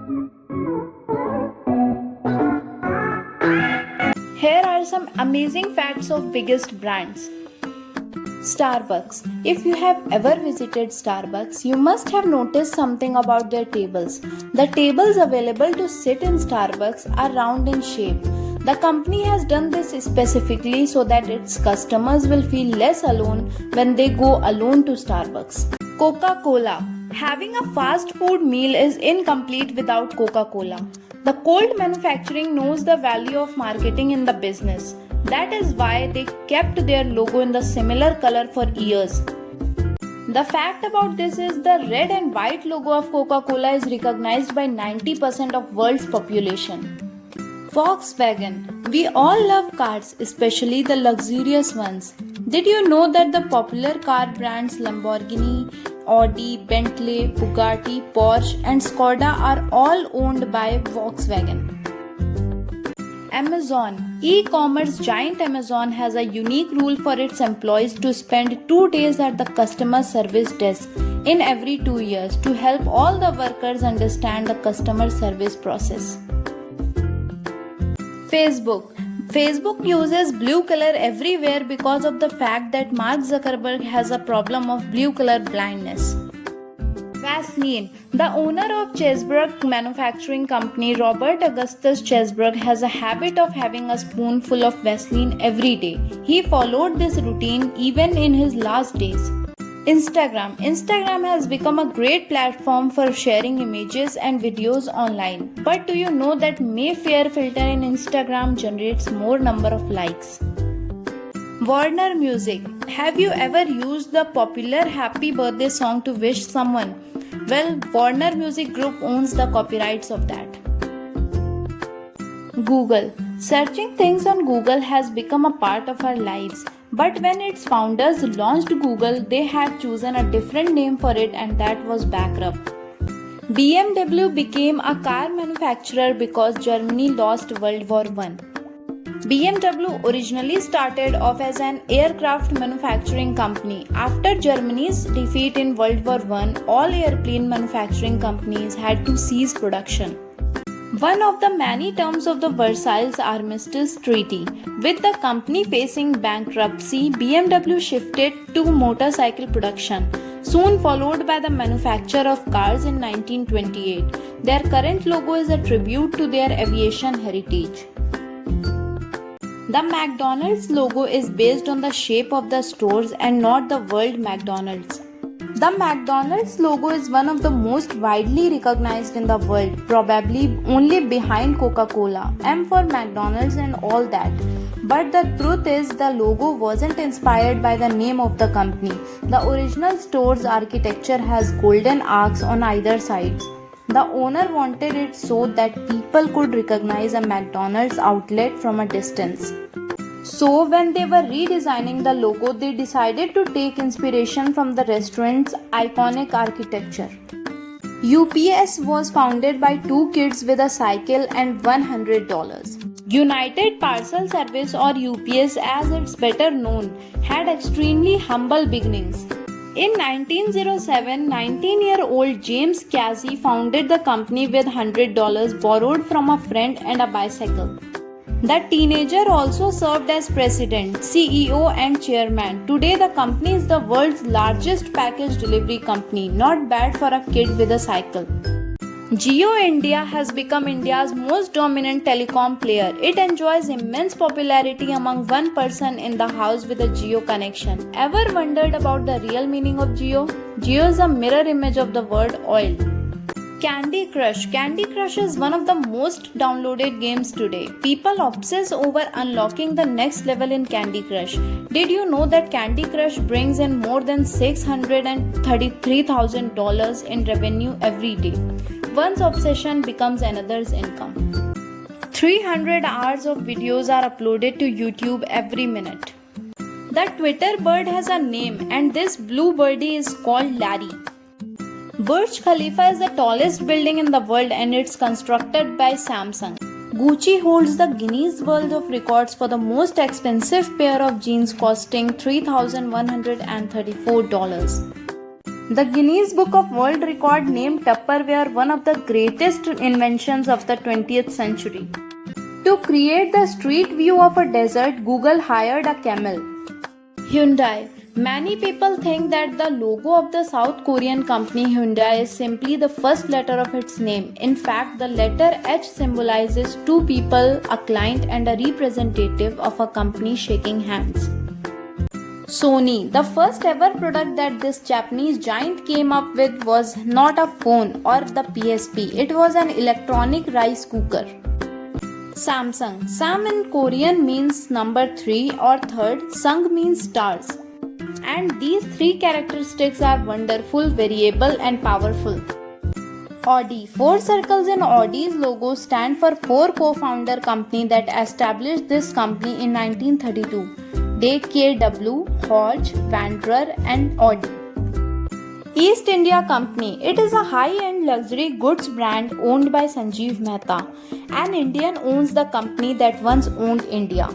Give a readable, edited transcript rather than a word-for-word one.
Here are some amazing facts of biggest brands. Starbucks. If you have ever visited Starbucks, you must have noticed something about their tables. The tables available to sit in Starbucks are round in shape. The company has done this specifically so that its customers will feel less alone when they go alone to Starbucks. Coca-Cola. Having a fast food meal is incomplete without Coca-Cola. The Colt manufacturing knows the value of marketing in the business. That is why they kept their logo in the similar color for years. The fact about this is the red and white logo of Coca-Cola is recognized by 90% of world's population. Volkswagen. We all love cars, especially the luxurious ones. Did you know that the popular car brands Lamborghini, Audi, Bentley, Bugatti, Porsche and Skoda are all owned by Volkswagen? Amazon. E-commerce giant Amazon has a unique rule for its employees to spend 2 days at the customer service desk in every 2 years to help all the workers understand the customer service process. Facebook. Facebook uses blue color everywhere because of the fact that Mark Zuckerberg has a problem of blue color blindness. Vaseline. The owner of Chesbrough Manufacturing Company, Robert Augustus Chesbrough, has a habit of having a spoonful of Vaseline every day. He followed this routine even in his last days. Instagram. Instagram has become a great platform for sharing images and videos online. But do you know that Mayfair filter in Instagram generates more number of likes? Warner Music. Have you ever used the popular Happy Birthday song to wish someone? Well, Warner Music Group owns the copyrights of that. Google. Searching things on Google has become a part of our lives. But when its founders launched Google, they had chosen a different name for it, and that was Backup. BMW became a car manufacturer because Germany lost World War I. BMW originally started off as an aircraft manufacturing company. After Germany's defeat in World War I, all airplane manufacturing companies had to cease production. One of the many terms of the Versailles Armistice Treaty. With the company facing bankruptcy, BMW shifted to motorcycle production, soon followed by the manufacture of cars in 1928. Their current logo is a tribute to their aviation heritage. The McDonald's logo is based on the shape of the stores and not the word McDonald's. The McDonald's logo is one of the most widely recognized in the world, probably only behind Coca-Cola. M for McDonald's and all that. But the truth is, the logo wasn't inspired by the name of the company. The original store's architecture has golden arcs on either sides. The owner wanted it so that people could recognize a McDonald's outlet from a distance. So when they were redesigning the logo, they decided to take inspiration from the restaurant's iconic architecture. UPS was founded by 2 kids with a cycle and $100. United Parcel Service, or UPS as it's better known, had extremely humble beginnings. In 1907, 19-year-old James Casey founded the company with $100 borrowed from a friend and a bicycle. The teenager also served as president, CEO and chairman. Today the company is the world's largest package delivery company. Not bad for a kid with a cycle. Jio India has become India's most dominant telecom player. It enjoys immense popularity among one person in the house with a Jio connection. Ever wondered about the real meaning of Jio? Jio is a mirror image of the word oil. Candy Crush. Candy Crush is one of the most downloaded games today. People obsess over unlocking the next level in Candy Crush. Did you know that Candy Crush brings in more than $633,000 in revenue every day? One's obsession becomes another's income. 300 hours of videos are uploaded to YouTube every minute. The Twitter bird has a name, and this blue birdie is called Larry. Burj Khalifa is the tallest building in the world and it's constructed by Samsung. Gucci holds the Guinness World of Records for the most expensive pair of jeans costing $3,134. The Guinness Book of World Record named Tupperware one of the greatest inventions of the 20th century. To create the street view of a desert, Google hired a camel. Hyundai. Many people think that the logo of the South Korean company Hyundai is simply the first letter of its name. In fact, the letter H symbolizes two people, a client and a representative of a company shaking hands. Sony. The first ever product that this Japanese giant came up with was not a phone or the PSP, it was an electronic rice cooker. Samsung. Sam in Korean means number 3 or third, Sung means stars. And these three characteristics are wonderful, variable, and powerful. Audi. 4 circles in Audi's logo stand for 4 co-founder company that established this company in 1932. DKW, Hodge, Vanderer, and Audi. East India Company. It is a high-end luxury goods brand owned by Sanjeev Mehta. An Indian owns the company that once owned India.